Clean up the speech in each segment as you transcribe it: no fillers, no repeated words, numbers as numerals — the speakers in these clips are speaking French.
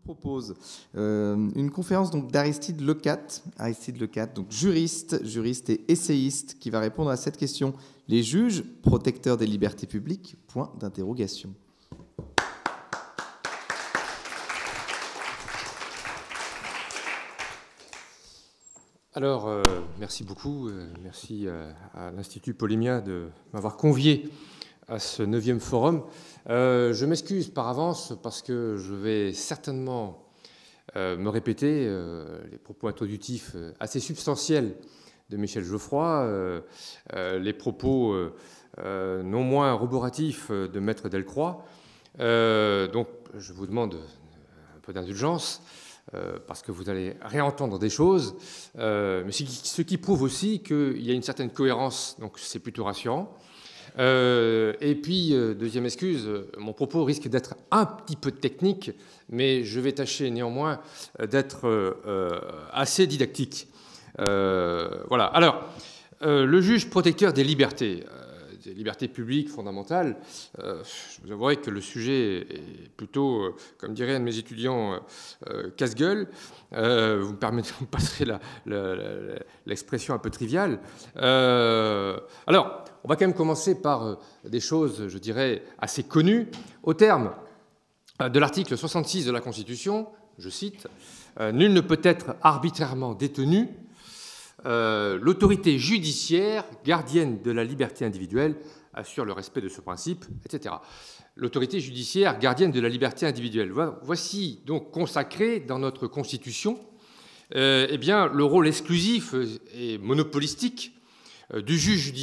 propose une conférence d'Aristide Lecate, donc juriste et essayiste, qui va répondre à cette question. Les juges, protecteurs des libertés publiques, point d'interrogation. Alors, merci beaucoup. Merci à l'Institut Polymnia de m'avoir convié à ce 9e forum. Je m'excuse par avance parce que je vais certainement me répéter les propos introductifs assez substantiels de Michel Geoffroy, les propos non moins roboratifs de Maître Delcroix. Donc, je vous demande un peu d'indulgence parce que vous allez réentendre des choses, mais ce qui prouve aussi qu'il y a une certaine cohérence, donc c'est plutôt rassurant. Et puis, deuxième excuse, mon propos risque d'être un petit peu technique, mais je vais tâcher néanmoins d'être assez didactique. Voilà. Alors, le juge protecteur des libertés publiques fondamentales, je vous avouerai que le sujet est plutôt, comme dirait un de mes étudiants, casse-gueule. Vous me passerez l'expression un peu triviale. Alors, on va quand même commencer par des choses, je dirais, assez connues. Au terme de l'article 66 de la Constitution, je cite, « Nul ne peut être arbitrairement détenu. L'autorité judiciaire, gardienne de la liberté individuelle, assure le respect de ce principe, etc. » L'autorité judiciaire, gardienne de la liberté individuelle. Voici donc consacré dans notre Constitution eh bien, le rôle exclusif et monopolistique du juge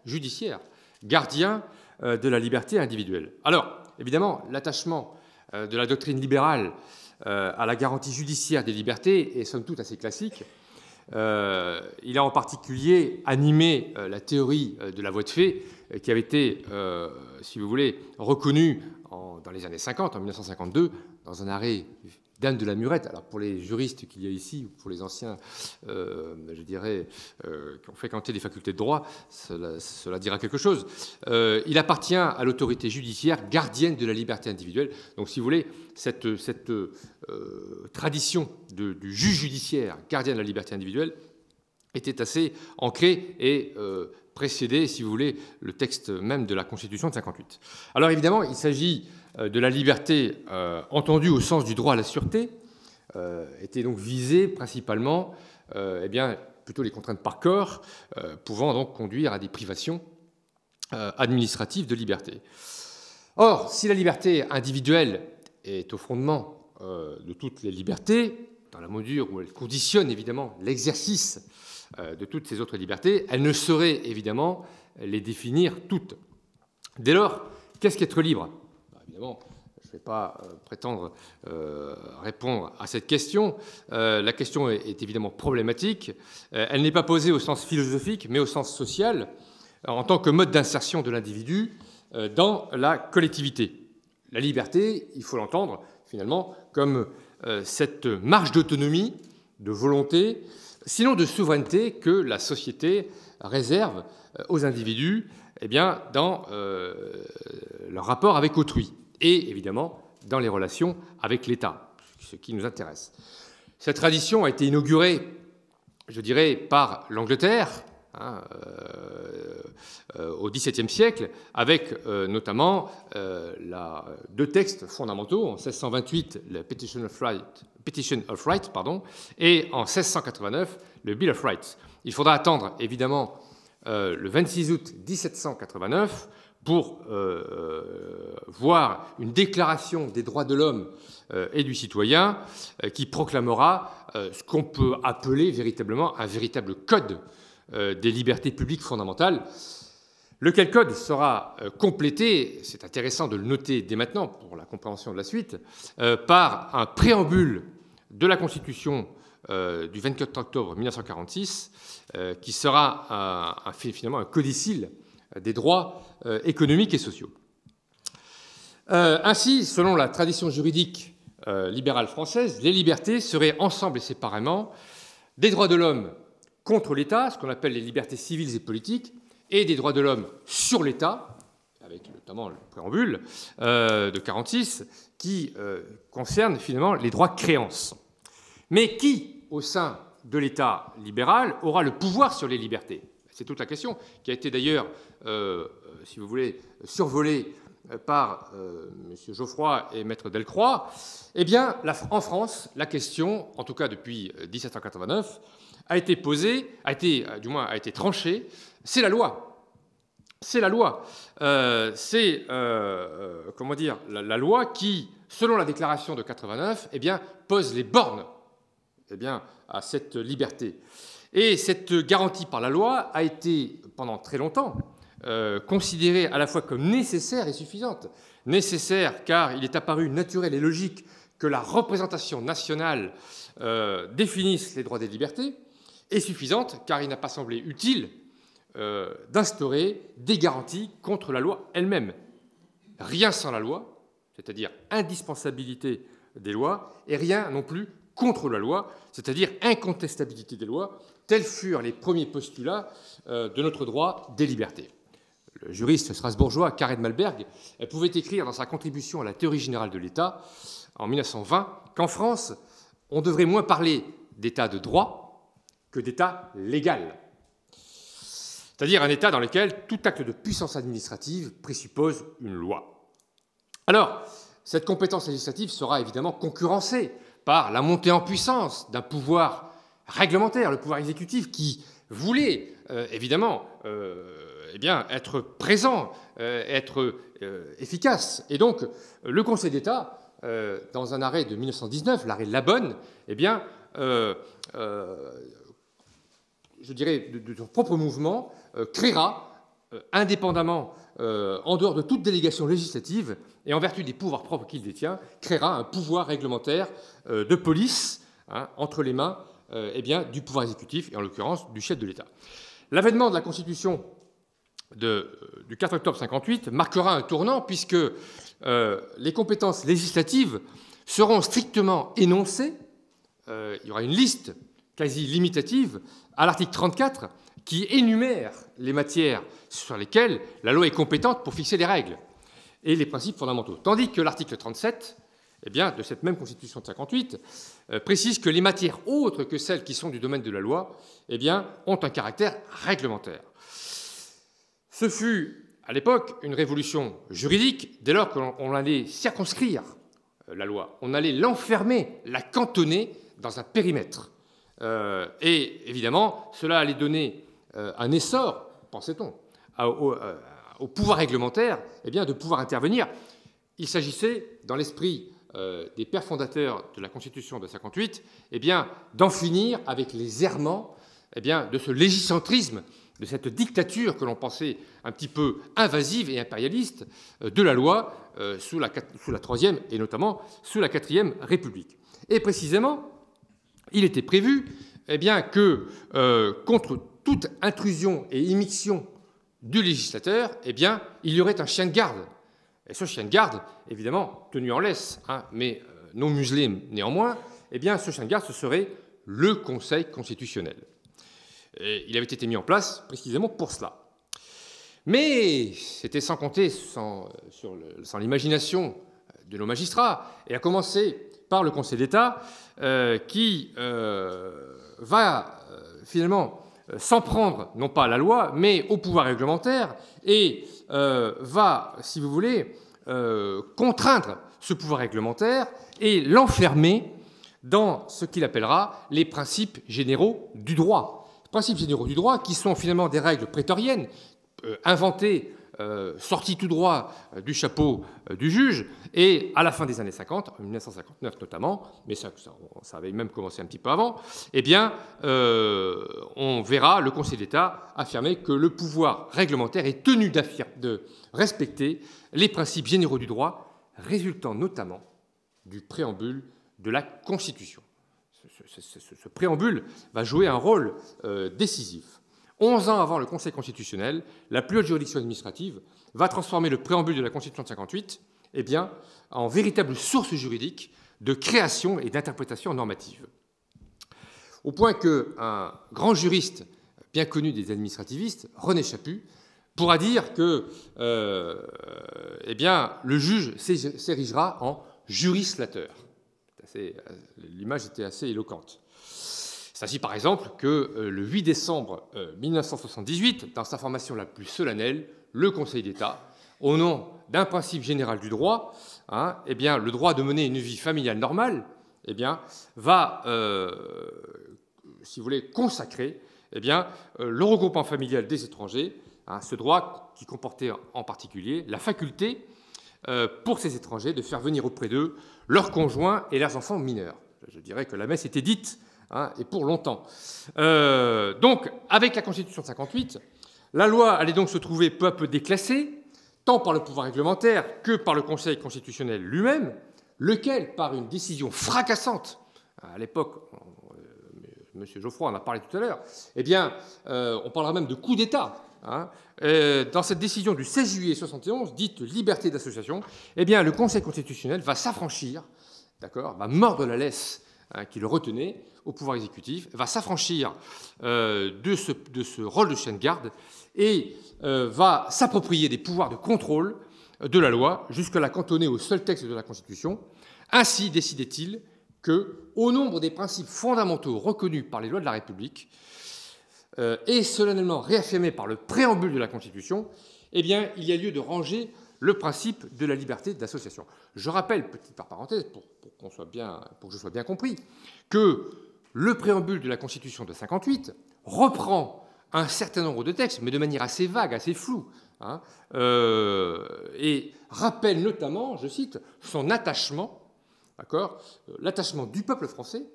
judiciaire, gardien de la liberté individuelle. Alors, évidemment, l'attachement de la doctrine libérale à la garantie judiciaire des libertés est somme toute assez classique. Il a en particulier animé la théorie de la voie de fait, qui avait été, si vous voulez, reconnue dans les années 50, en 1952, dans un arrêt d'Anne de la Murette. Alors pour les juristes qu'il y a ici, ou pour les anciens, je dirais, qui ont fréquenté les facultés de droit, cela dira quelque chose. Il appartient à l'autorité judiciaire gardienne de la liberté individuelle. Donc si vous voulez, cette tradition du juge judiciaire gardien de la liberté individuelle était assez ancrée et précédait, si vous voulez, le texte même de la Constitution de 1958. Alors évidemment, il s'agit de la liberté entendue au sens du droit à la sûreté, était donc visée principalement eh bien, plutôt les contraintes par corps, pouvant donc conduire à des privations administratives de liberté. Or, si la liberté individuelle est au fondement de toutes les libertés, dans la mesure où elle conditionne évidemment l'exercice de toutes ces autres libertés, elle ne saurait évidemment les définir toutes. Dès lors, qu'est-ce qu'être libre ? Évidemment, je ne vais pas prétendre répondre à cette question. La question est évidemment problématique. Elle n'est pas posée au sens philosophique, mais au sens social, en tant que mode d'insertion de l'individu dans la collectivité. La liberté, il faut l'entendre finalement comme cette marge d'autonomie, de volonté, sinon de souveraineté que la société réserve aux individus eh bien, dans leur rapport avec autrui et évidemment dans les relations avec l'État, ce qui nous intéresse. Cette tradition a été inaugurée, je dirais, par l'Angleterre au XVIIe siècle, avec notamment deux textes fondamentaux, en 1628, la Petition of Rights, et en 1689, le Bill of Rights. Il faudra attendre, évidemment, le 26 août 1789 pour voir une déclaration des droits de l'homme et du citoyen qui proclamera ce qu'on peut appeler véritablement un véritable code des libertés publiques fondamentales, lequel code sera complété, c'est intéressant de le noter dès maintenant pour la compréhension de la suite, par un préambule de la Constitution du 24 octobre 1946, qui sera finalement un codicille des droits économiques et sociaux. Ainsi, selon la tradition juridique libérale française, les libertés seraient ensemble et séparément des droits de l'homme contre l'État, ce qu'on appelle les libertés civiles et politiques, et des droits de l'homme sur l'État, avec notamment le préambule de 1946, qui concerne finalement les droits de créance. Mais qui, au sein de l'État libéral, aura le pouvoir sur les libertés? C'est toute la question, qui a été d'ailleurs, si vous voulez, survolée par M. Geoffroy et Maître Delcroix. Eh bien, en France, la question, en tout cas depuis 1789, a été posée, a été tranchée, c'est la loi. C'est la loi. C'est, comment dire, la loi qui, selon la déclaration de 89, eh bien, pose les bornes eh bien, à cette liberté. Et cette garantie par la loi a été, pendant très longtemps, considérée à la fois comme nécessaire et suffisante. Nécessaire car il est apparu naturel et logique que la représentation nationale définisse les droits des libertés, et suffisante car il n'a pas semblé utile d'instaurer des garanties contre la loi elle-même. Rien sans la loi, c'est-à-dire indispensabilité des lois, et rien non plus contre la loi, c'est-à-dire incontestabilité des lois, tels furent les premiers postulats de notre droit des libertés. Le juriste strasbourgeois Karl Malberg pouvait écrire dans sa contribution à la théorie générale de l'État en 1920 qu'en France, on devrait moins parler d'état de droit que d'état légal, c'est-à-dire un état dans lequel tout acte de puissance administrative présuppose une loi. Alors, cette compétence législative sera évidemment concurrencée par la montée en puissance d'un pouvoir réglementaire, le pouvoir exécutif, qui voulait évidemment eh bien, être présent, être efficace. Et donc, le Conseil d'État, dans un arrêt de 1919, l'arrêt Labonne, eh bien, je dirais, de son propre mouvement, créera, indépendamment, en dehors de toute délégation législative, et en vertu des pouvoirs propres qu'il détient, créera un pouvoir réglementaire de police entre les mains eh bien, du pouvoir exécutif, et en l'occurrence du chef de l'État. L'avènement de la Constitution du 4 octobre 1958 marquera un tournant, puisque les compétences législatives seront strictement énoncées. Il y aura une liste quasi limitative à l'article 34 qui énumère les matières sur lesquelles la loi est compétente pour fixer les règles et les principes fondamentaux. Tandis que l'article 37 eh bien, de cette même Constitution de 1958 précise que les matières autres que celles qui sont du domaine de la loi eh bien, ont un caractère réglementaire. Ce fut, à l'époque, une révolution juridique dès lors qu'on allait circonscrire la loi. On allait l'enfermer, la cantonner dans un périmètre. Et évidemment, cela allait donner un essor, pensait-on, au pouvoir réglementaire eh bien, de pouvoir intervenir. Il s'agissait, dans l'esprit des pères fondateurs de la Constitution de 1958, eh bien, d'en finir avec les errements eh bien, de ce légicentrisme, de cette dictature que l'on pensait un petit peu invasive et impérialiste de la loi sous la Troisième et notamment sous la Quatrième République. Et précisément, il était prévu eh bien, que contre toute intrusion et immixtion du législateur, eh bien, il y aurait un chien de garde. Et ce chien de garde, évidemment, tenu en laisse, mais non muselé néanmoins, eh bien, ce chien de garde, ce serait le Conseil constitutionnel. Et il avait été mis en place précisément pour cela. Mais c'était sans compter sans l'imagination de nos magistrats, et à commencer par le Conseil d'État, qui va finalement s'en prendre, non pas à la loi, mais au pouvoir réglementaire, et va, si vous voulez, contraindre ce pouvoir réglementaire et l'enfermer dans ce qu'il appellera les principes généraux du droit. Principes généraux du droit qui sont finalement des règles prétoriennes, inventées, sorties tout droit du chapeau du juge, et à la fin des années 50, en 1959 notamment, mais ça avait même commencé un petit peu avant, eh bien, on verra le Conseil d'État affirmer que le pouvoir réglementaire est tenu de respecter les principes généraux du droit, résultant notamment du préambule de la Constitution. Ce préambule va jouer un rôle décisif. 11 ans avant le Conseil constitutionnel, la plus haute juridiction administrative va transformer le préambule de la Constitution de 1958 eh bien, en véritable source juridique de création et d'interprétation normative. Au point qu'un grand juriste bien connu des administrativistes, René Chaput, pourra dire que eh bien, le juge s'érigera en jurislateur. L'image était assez éloquente. C'est ainsi, par exemple, que le 8 décembre 1978, dans sa formation la plus solennelle, le Conseil d'État, au nom d'un principe général du droit, eh bien, le droit de mener une vie familiale normale, eh bien, va, si vous voulez, consacrer eh bien, le regroupement familial des étrangers, ce droit qui comportait en particulier la faculté pour ces étrangers de faire venir auprès d'eux leurs conjoints et leurs enfants mineurs. Je dirais que la messe était dite, et pour longtemps. Donc, avec la Constitution de 1958, la loi allait donc se trouver peu à peu déclassée, tant par le pouvoir réglementaire que par le Conseil constitutionnel lui-même, lequel, par une décision fracassante, à l'époque, M. Geoffroy en a parlé tout à l'heure, eh bien, on parlera même de coup d'État. Dans cette décision du 16 juillet 1971, dite liberté d'association, eh bien, le Conseil constitutionnel va s'affranchir, va mordre la laisse qui le retenait au pouvoir exécutif, va s'affranchir de ce rôle de chien de garde et va s'approprier des pouvoirs de contrôle de la loi jusqu'à la cantonner au seul texte de la Constitution. Ainsi décidait-il que, au nombre des principes fondamentaux reconnus par les lois de la République et solennellement réaffirmés par le préambule de la Constitution, eh bien, il y a lieu de ranger le principe de la liberté d'association. Je rappelle, petite parenthèse, pour que je sois bien compris, que le préambule de la Constitution de 1958 reprend un certain nombre de textes, mais de manière assez vague, assez floue, et rappelle notamment, je cite, son attachement, l'attachement du peuple français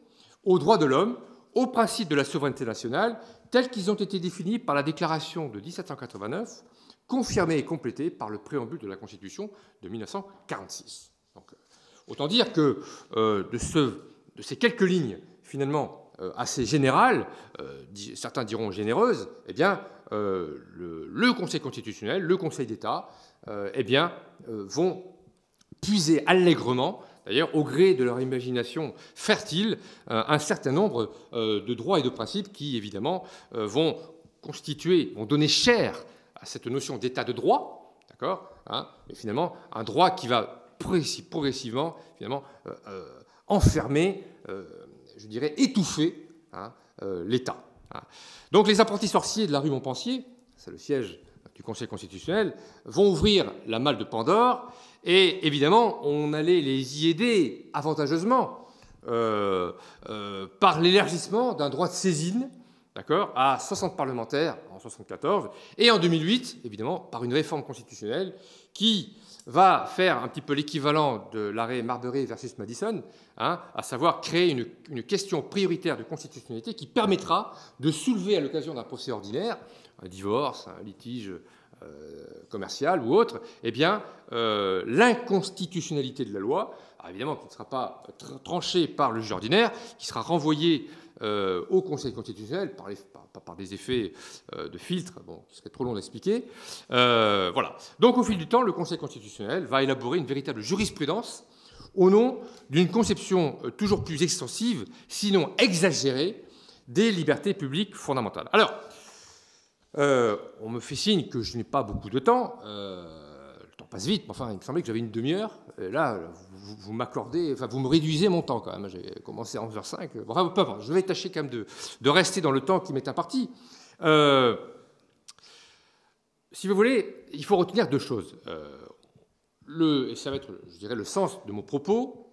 aux droits de l'homme, aux principes de la souveraineté nationale, tels qu'ils ont été définis par la Déclaration de 1789, confirmée et complétée par le préambule de la Constitution de 1946. Donc, autant dire que de ces quelques lignes, finalement, assez générales, certains diront généreuses, eh bien, le Conseil constitutionnel, le Conseil d'État, eh bien, vont puiser allègrement, d'ailleurs, au gré de leur imagination fertile, un certain nombre de droits et de principes qui, évidemment, vont donner chair à cette notion d'état de droit, mais finalement, un droit qui va progressivement, finalement, enfermer, je dirais, étouffer l'État. Donc, les apprentis sorciers de la rue Montpensier, c'est le siège du Conseil constitutionnel, vont ouvrir la malle de Pandore. Et évidemment, on allait les y aider avantageusement par l'élargissement d'un droit de saisine à 60 parlementaires en 1974 et en 2008, évidemment, par une réforme constitutionnelle qui va faire un petit peu l'équivalent de l'arrêt Marbury versus Madison, à savoir créer une question prioritaire de constitutionnalité qui permettra de soulever à l'occasion d'un procès ordinaire, un divorce, un litige commercial ou autre, eh bien, l'inconstitutionnalité de la loi, alors évidemment qui ne sera pas tranchée par le juge ordinaire, qui sera renvoyée au Conseil constitutionnel par des effets de filtre, qui serait trop long d'expliquer. Voilà. Donc, au fil du temps, le Conseil constitutionnel va élaborer une véritable jurisprudence au nom d'une conception toujours plus extensive, sinon exagérée, des libertés publiques fondamentales. Alors, on me fait signe que je n'ai pas beaucoup de temps. Le temps passe vite, mais enfin, il me semblait que j'avais une demi-heure. Et là, vous m'accordez, enfin, vous me réduisez mon temps quand même. J'ai commencé à 11h05. Enfin, peu importe, je vais tâcher quand même de rester dans le temps qui m'est imparti. Si vous voulez, il faut retenir deux choses. Et ça va être, je dirais, le sens de mon propos.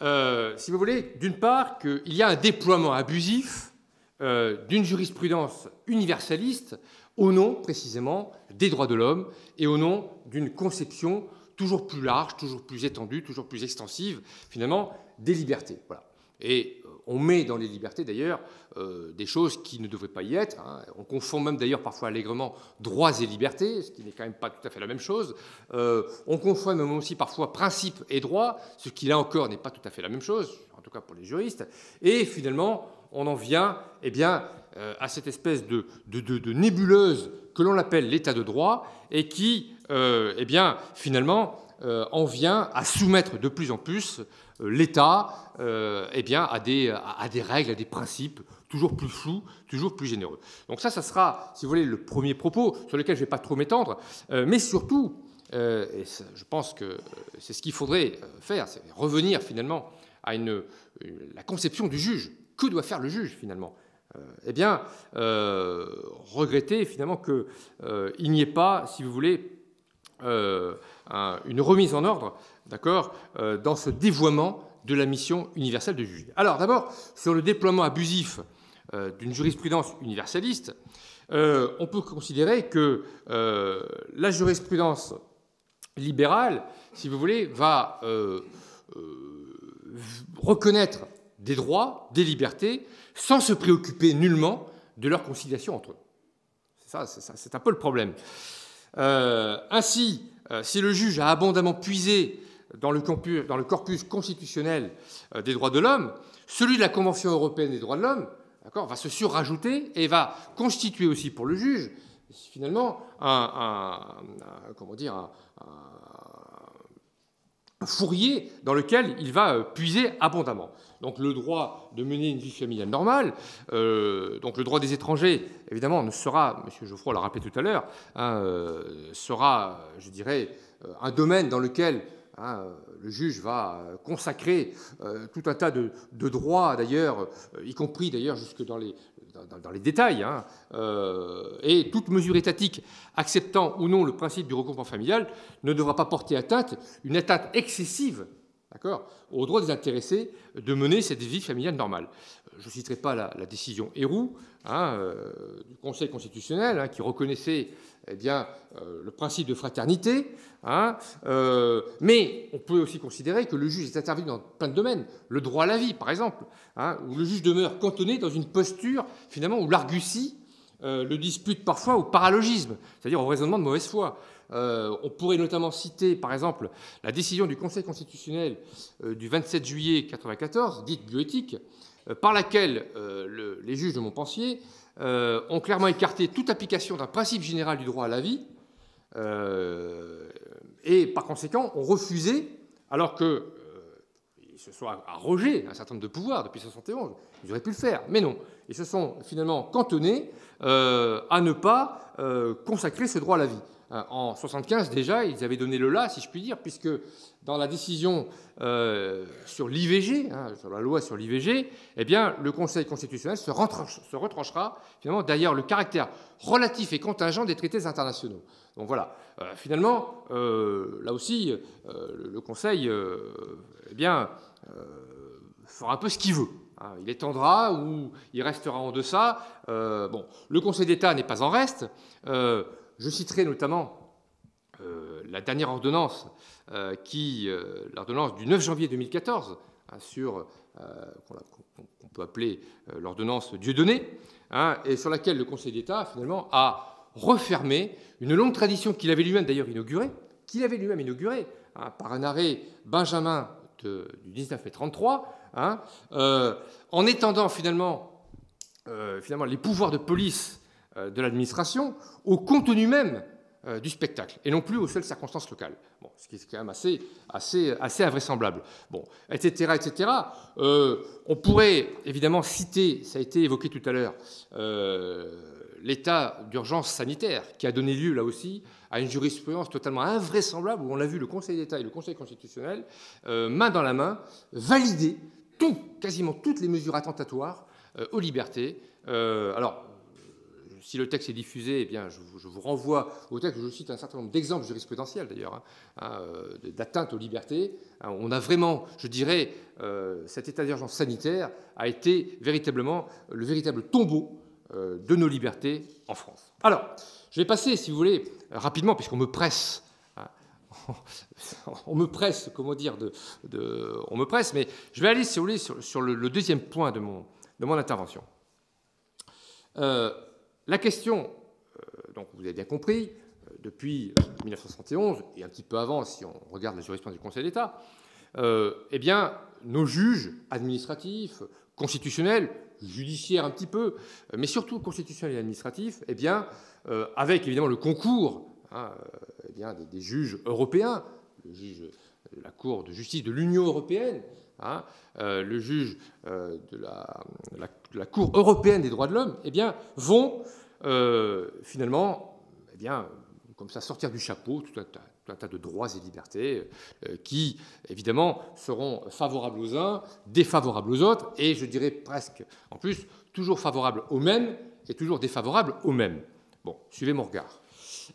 Si vous voulez, d'une part, qu'il y a un déploiement abusif d'une jurisprudence universaliste au nom, précisément, des droits de l'homme et au nom d'une conception toujours plus large, toujours plus étendue, toujours plus extensive, finalement, des libertés. Voilà. Et on met dans les libertés, d'ailleurs, des choses qui ne devraient pas y être. On confond même, d'ailleurs, parfois allègrement droits et libertés, ce qui n'est quand même pas tout à fait la même chose. On confond même aussi parfois principes et droits, ce qui, là encore, n'est pas tout à fait la même chose, en tout cas pour les juristes. Et finalement, on en vient à cette espèce de nébuleuse que l'on appelle l'état de droit et qui, finalement, en vient à soumettre de plus en plus l'État à des règles, à des principes toujours plus flous, toujours plus généreux. Donc ça sera, si vous voulez, le premier propos sur lequel je ne vais pas trop m'étendre, mais surtout, et je pense que c'est ce qu'il faudrait faire, c'est revenir finalement à la conception du juge. Que doit faire le juge finalement ? Regretter finalement qu'il n'y ait pas, si vous voulez, une remise en ordre, d'accord, dans ce dévoiement de la mission universelle du juge. Alors d'abord, sur le déploiement abusif d'une jurisprudence universaliste, on peut considérer que la jurisprudence libérale, si vous voulez, va reconnaître des droits, des libertés, sans se préoccuper nullement de leur conciliation entre eux. C'est un peu le problème. Ainsi, si le juge a abondamment puisé dans le corpus constitutionnel des droits de l'homme, celui de la Convention européenne des droits de l'homme, d'accord, va se surrajouter et va constituer aussi pour le juge, finalement, un fourrier dans lequel il va puiser abondamment. Donc le droit de mener une vie familiale normale, donc le droit des étrangers, évidemment, ne sera, M. Geoffroy l'a rappelé tout à l'heure, sera, je dirais, un domaine dans lequel le juge va consacrer tout un tas de droits, d'ailleurs, y compris d'ailleurs jusque dans les détails, et toute mesure étatique acceptant ou non le principe du regroupement familial ne devra pas porter atteinte, une atteinte excessive, d'accord, au droit des intéressés de mener cette vie familiale normale. Je ne citerai pas la décision Héroux du Conseil constitutionnel qui reconnaissait le principe de fraternité, mais on peut aussi considérer que le juge est intervenu dans plein de domaines, le droit à la vie par exemple, où le juge demeure cantonné dans une posture finalement où l'argutie le dispute parfois au paralogisme, c'est-à-dire au raisonnement de mauvaise foi. On pourrait notamment citer, par exemple, la décision du Conseil constitutionnel du 27 juillet 1994, dite bioéthique, par laquelle les juges de Montpensier ont clairement écarté toute application d'un principe général du droit à la vie et, par conséquent, ont refusé, alors qu'ils se sont arrogés un certain nombre de pouvoirs depuis 1971, ils auraient pu le faire, mais non. Ils se sont finalement cantonnés à ne pas consacrer ce droit à la vie. En 1975, déjà, ils avaient donné le là, si je puis dire, puisque dans la décision sur l'IVG, sur la loi sur l'IVG, le Conseil constitutionnel se retranchera finalement derrière le caractère relatif et contingent des traités internationaux. Donc voilà, finalement, là aussi, le Conseil fera un peu ce qu'il veut. Il étendra ou il restera en deçà. Le Conseil d'État n'est pas en reste. Je citerai notamment la dernière ordonnance, l'ordonnance du 9 janvier 2014, qu'on peut appeler l'ordonnance Dieudonné, et sur laquelle le Conseil d'État, finalement, a refermé une longue tradition qu'il avait lui-même d'ailleurs inaugurée, par un arrêt Benjamin du 19 mai 1933, en étendant finalement les pouvoirs de police de l'administration au contenu même du spectacle, et non plus aux seules circonstances locales. Ce qui est quand même assez invraisemblable. Etc., etc. On pourrait évidemment citer, ça a été évoqué tout à l'heure, l'état d'urgence sanitaire, qui a donné lieu, là aussi, à une jurisprudence totalement invraisemblable, où on l'a vu, le Conseil d'État et le Conseil constitutionnel, main dans la main, valider quasiment toutes les mesures attentatoires aux libertés. Si le texte est diffusé, je vous renvoie au texte où je cite un certain nombre d'exemples jurisprudentiels, d'ailleurs, d'atteinte aux libertés. On a vraiment, je dirais, cet état d'urgence sanitaire a été véritablement le véritable tombeau de nos libertés en France. Alors, je vais passer, si vous voulez, rapidement, puisqu'on me presse. On me presse, comment dire, on me presse, mais je vais aller, si vous voulez, sur le deuxième point de mon intervention. La question, donc vous avez bien compris, depuis 1971, et un petit peu avant, si on regarde la jurisprudence du Conseil d'État, nos juges administratifs, constitutionnels, judiciaires un petit peu, mais surtout constitutionnels et administratifs, avec évidemment le concours des juges européens, le juge de la Cour de justice de l'Union européenne, hein, le juge de la Cour européenne des droits de l'homme, eh bien, vont finalement, eh bien, comme ça, sortir du chapeau tout un tas de droits et libertés qui, évidemment, seront favorables aux uns, défavorables aux autres, et je dirais presque, en plus, toujours favorables aux mêmes et toujours défavorables aux mêmes. Bon, suivez mon regard.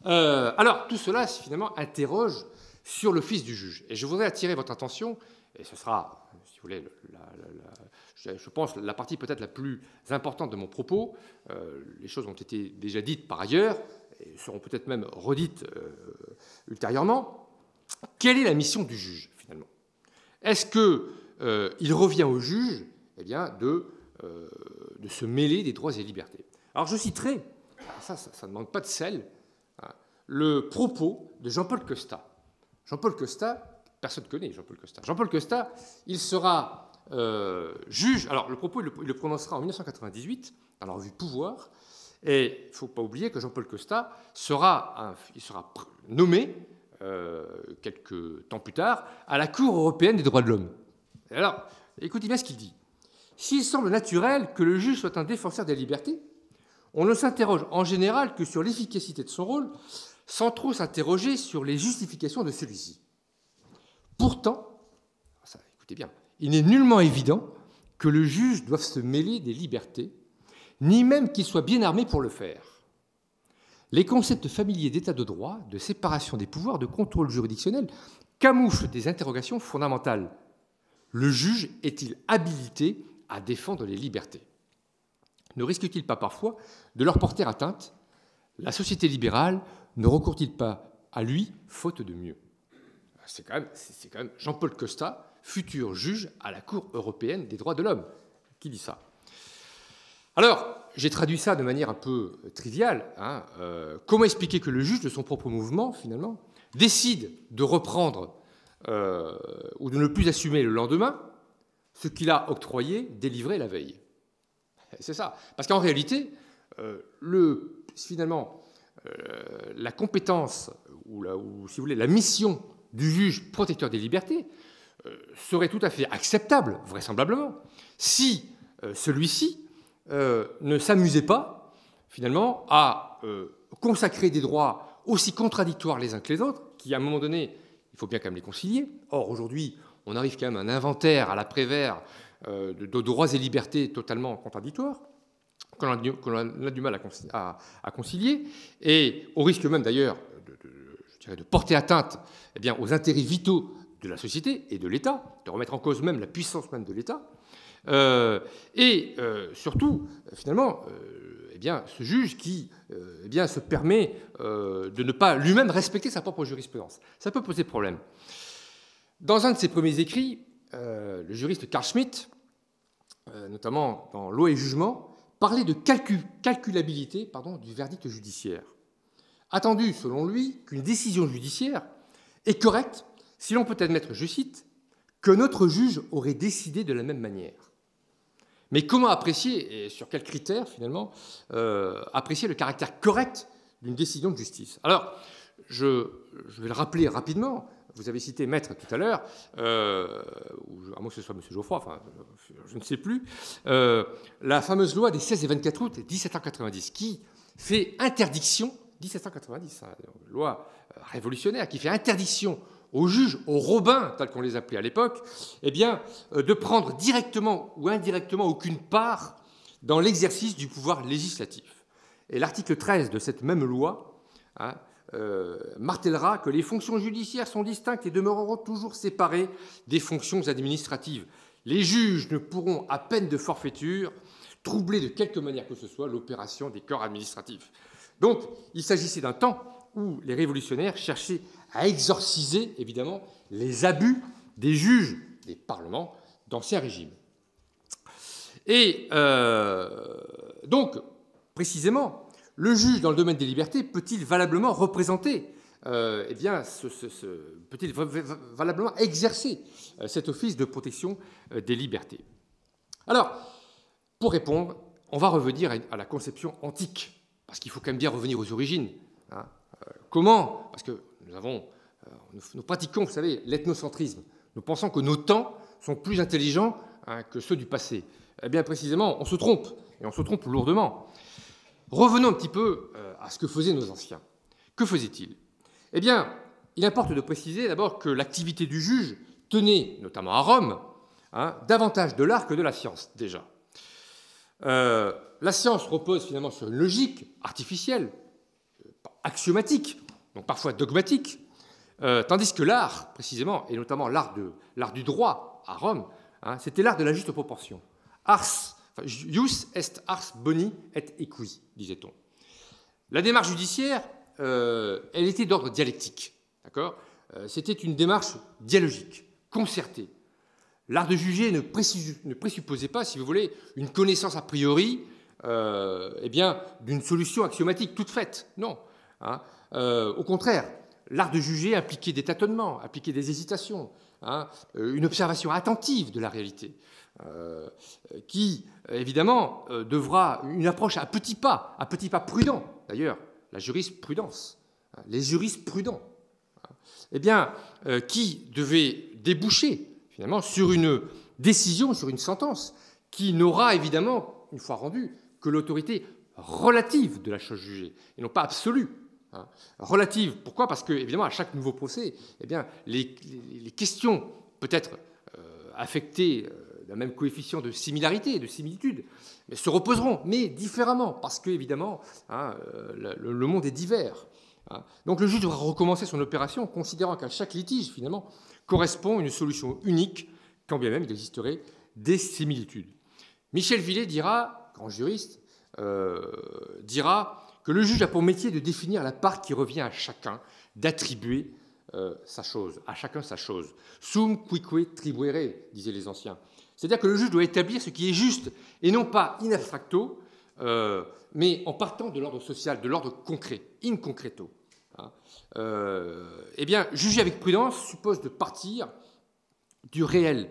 Alors, tout cela, finalement, interroge sur l'office du juge. Et je voudrais attirer votre attention, et ce sera, si vous voulez, je pense, la partie peut-être la plus importante de mon propos. Les choses ont été déjà dites par ailleurs, et seront peut-être même redites ultérieurement. Quelle est la mission du juge, finalement? Est-ce qu'il revient au juge, eh bien, de se mêler des droits et libertés? Alors, je citerai, ça ne manque pas de sel, hein, le propos de Jean-Paul Costa. Jean-Paul Costa, personne ne connaît Jean-Paul Costa. Jean-Paul Costa, il sera juge. Alors, le propos, il le prononcera en 1998, dans la revue Pouvoir. Et il ne faut pas oublier que Jean-Paul Costa sera nommé, quelques temps plus tard, à la Cour européenne des droits de l'homme. Alors, écoutez bien ce qu'il dit. « S'il semble naturel que le juge soit un défenseur des libertés, on ne s'interroge en général que sur l'efficacité de son rôle, sans trop s'interroger sur les justifications de celui-ci. Pourtant, écoutez bien, il n'est nullement évident que le juge doive se mêler des libertés, ni même qu'il soit bien armé pour le faire. Les concepts familiers d'état de droit, de séparation des pouvoirs, de contrôle juridictionnel camouflent des interrogations fondamentales. Le juge est-il habilité à défendre les libertés? Ne risque-t-il pas parfois de leur porter atteinte? La société libérale ne recourt-il pas à lui, faute de mieux? C'est quand même Jean-Paul Costa, futur juge à la Cour européenne des droits de l'homme, qui dit ça. Alors, j'ai traduit ça de manière un peu triviale. Hein, comment expliquer que le juge, de son propre mouvement, finalement, décide de reprendre ou de ne plus assumer le lendemain ce qu'il a octroyé, délivré la veille? C'est ça. Parce qu'en réalité, finalement, la compétence ou, si vous voulez, la mission du juge protecteur des libertés serait tout à fait acceptable, vraisemblablement, si celui-ci ne s'amusait pas, finalement, à consacrer des droits aussi contradictoires les uns que les autres, qui, à un moment donné, il faut bien quand même les concilier. Or, aujourd'hui, on arrive quand même à un inventaire à la Prévert de droits et libertés totalement contradictoires, qu'on a du mal à concilier, et au risque même d'ailleurs de porter atteinte aux intérêts vitaux de la société et de l'État, de remettre en cause même la puissance même de l'État. Surtout, finalement, ce juge qui se permet de ne pas lui-même respecter sa propre jurisprudence. Ça peut poser problème. Dans un de ses premiers écrits, le juriste Carl Schmitt, notamment dans Loi et jugement, parlait de calculabilité du verdict judiciaire. Attendu, selon lui, qu'une décision judiciaire est correcte si l'on peut admettre, je cite, que notre juge aurait décidé de la même manière. Mais comment apprécier, et sur quels critères, finalement, apprécier le caractère correct d'une décision de justice? Alors, je vais le rappeler rapidement. Vous avez cité Maître tout à l'heure, à moins que ce soit M. Geoffroy, enfin, je ne sais plus, la fameuse loi des 16 et 24 août 1790, qui fait interdiction, 1790, loi révolutionnaire, qui fait interdiction aux juges, aux robins, tels qu'on les appelait à l'époque, de prendre directement ou indirectement aucune part dans l'exercice du pouvoir législatif. Et l'article 13 de cette même loi martèlera que les fonctions judiciaires sont distinctes et demeureront toujours séparées des fonctions administratives. Les juges ne pourront, à peine de forfaiture, troubler de quelque manière que ce soit l'opération des corps administratifs. Donc, il s'agissait d'un temps où les révolutionnaires cherchaient à exorciser, évidemment, les abus des juges des parlements d'ancien régime. Et donc, précisément, le juge dans le domaine des libertés peut-il valablement représenter, peut-il valablement exercer cet office de protection des libertés? Alors, pour répondre, on va revenir à la conception antique, parce qu'il faut quand même bien revenir aux origines. Comment? Parce que nous avons nous pratiquons, vous savez, l'ethnocentrisme. Nous pensons que nos temps sont plus intelligents que ceux du passé. Eh bien, précisément, on se trompe, et on se trompe lourdement. Revenons un petit peu à ce que faisaient nos anciens. Que faisaient-ils? Eh bien, il importe de préciser d'abord que l'activité du juge tenait, notamment à Rome, davantage de l'art que de la science, déjà. La science repose finalement sur une logique artificielle, axiomatique, donc parfois dogmatique, tandis que l'art, précisément, et notamment l'art du droit à Rome, c'était l'art de la juste proportion. Jus est ars boni et equi, disait-on. La démarche judiciaire, elle était d'ordre dialectique. D'accord ? C'était une démarche dialogique, concertée. L'art de juger ne présupposait pas, si vous voulez, une connaissance a priori d'une solution axiomatique toute faite. Non. Au contraire, l'art de juger impliquait des tâtonnements, impliquait des hésitations, une observation attentive de la réalité, qui, évidemment, devra une approche à petits pas prudent, d'ailleurs, la jurisprudence, les juristes prudents, qui devait déboucher, finalement, sur une décision, sur une sentence, qui n'aura, évidemment, une fois rendue, que l'autorité relative de la chose jugée, et non pas absolue. Relative, pourquoi? Parce que, évidemment, à chaque nouveau procès, les questions, peut-être affectées d'un même coefficient de similarité, de similitude, mais se reposeront, mais différemment, parce que, évidemment, le monde est divers. Donc le juge devra recommencer son opération, considérant qu'à chaque litige, finalement, correspond une solution unique, quand bien même il existerait des similitudes. Michel Villet dira, grand juriste, dira que le juge a pour métier de définir la part qui revient à chacun, d'attribuer sa chose, à chacun sa chose. Sum cuique tribuere, disaient les anciens. C'est-à-dire que le juge doit établir ce qui est juste, et non pas in abstracto, mais en partant de l'ordre social, de l'ordre concret, in concreto. Juger avec prudence suppose de partir du réel.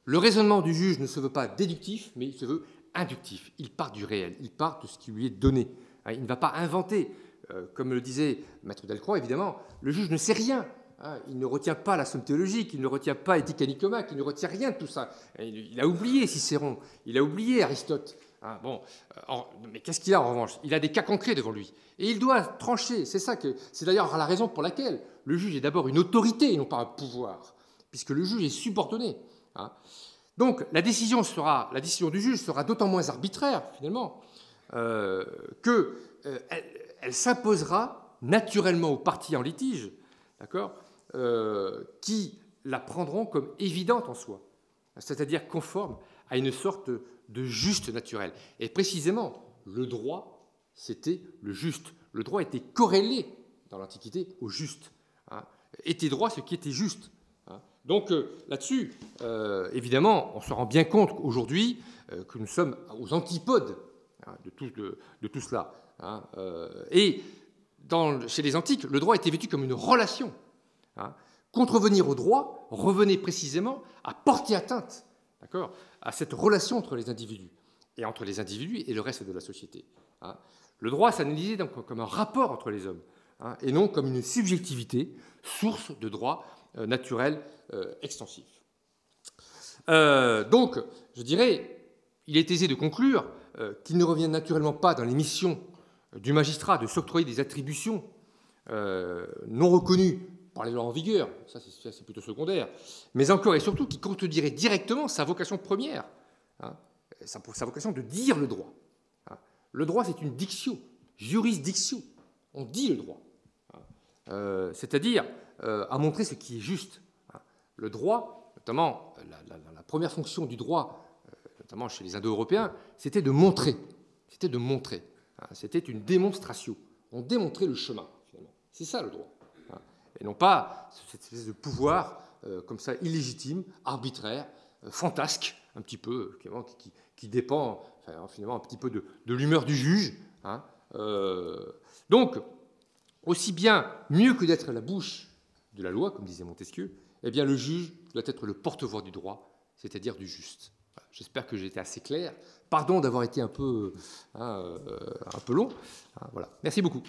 Le raisonnement du juge ne se veut pas déductif, mais il se veut inductif. Il part du réel, il part de ce qui lui est donné. Il ne va pas inventer. Comme le disait Maître Delcroix, évidemment, le juge ne sait rien. Il ne retient pas la somme théologique, il ne retient pas Éthique à Nicomaque, il ne retient rien de tout ça. Il a oublié Cicéron, il a oublié Aristote. Mais qu'est-ce qu'il a en revanche? Il a des cas concrets devant lui. Et il doit trancher. C'est d'ailleurs la raison pour laquelle le juge est d'abord une autorité et non pas un pouvoir, puisque le juge est subordonné. Donc la décision du juge sera d'autant moins arbitraire, finalement, qu'elle s'imposera naturellement aux parties en litige, d'accord, qui la prendront comme évidente en soi, c'est-à-dire conforme à une sorte de juste naturel. Et précisément, le droit, c'était le juste. Le droit était corrélé dans l'Antiquité au juste. Était droit ce qui était juste. Donc là-dessus, évidemment, on se rend bien compte aujourd'hui que nous sommes aux antipodes de tout cela. Et chez les Antiques, le droit était vécu comme une relation. Contrevenir au droit revenait précisément à porter atteinte, d'accord, à cette relation entre les individus, et entre les individus et le reste de la société. Le droit s'analysait donc comme un rapport entre les hommes, et non comme une subjectivité, source de droit naturel extensif. Donc, je dirais, il est aisé de conclure qu'il ne revient naturellement pas dans les missions du magistrat de s'octroyer des attributions non reconnues par les lois en vigueur, ça c'est plutôt secondaire, mais encore et surtout qui contredirait directement sa vocation première, sa vocation de dire le droit. Le droit, c'est une dictio, jurisdictio, on dit le droit, c'est-à-dire à montrer ce qui est juste. Le droit, notamment la première fonction du droit, notamment chez les Indo-Européens, c'était de montrer, c'était une démonstration, on démontrait le chemin, finalement. C'est ça le droit. Et non pas cette espèce de pouvoir comme ça illégitime, arbitraire, fantasque, un petit peu, qui dépend finalement un petit peu de l'humeur du juge. Donc, aussi bien, mieux que d'être la bouche de la loi, comme disait Montesquieu, eh bien le juge doit être le porte-voix du droit, c'est-à-dire du juste. Voilà. J'espère que j'ai été assez clair. Pardon d'avoir été un peu long. Voilà. Merci beaucoup.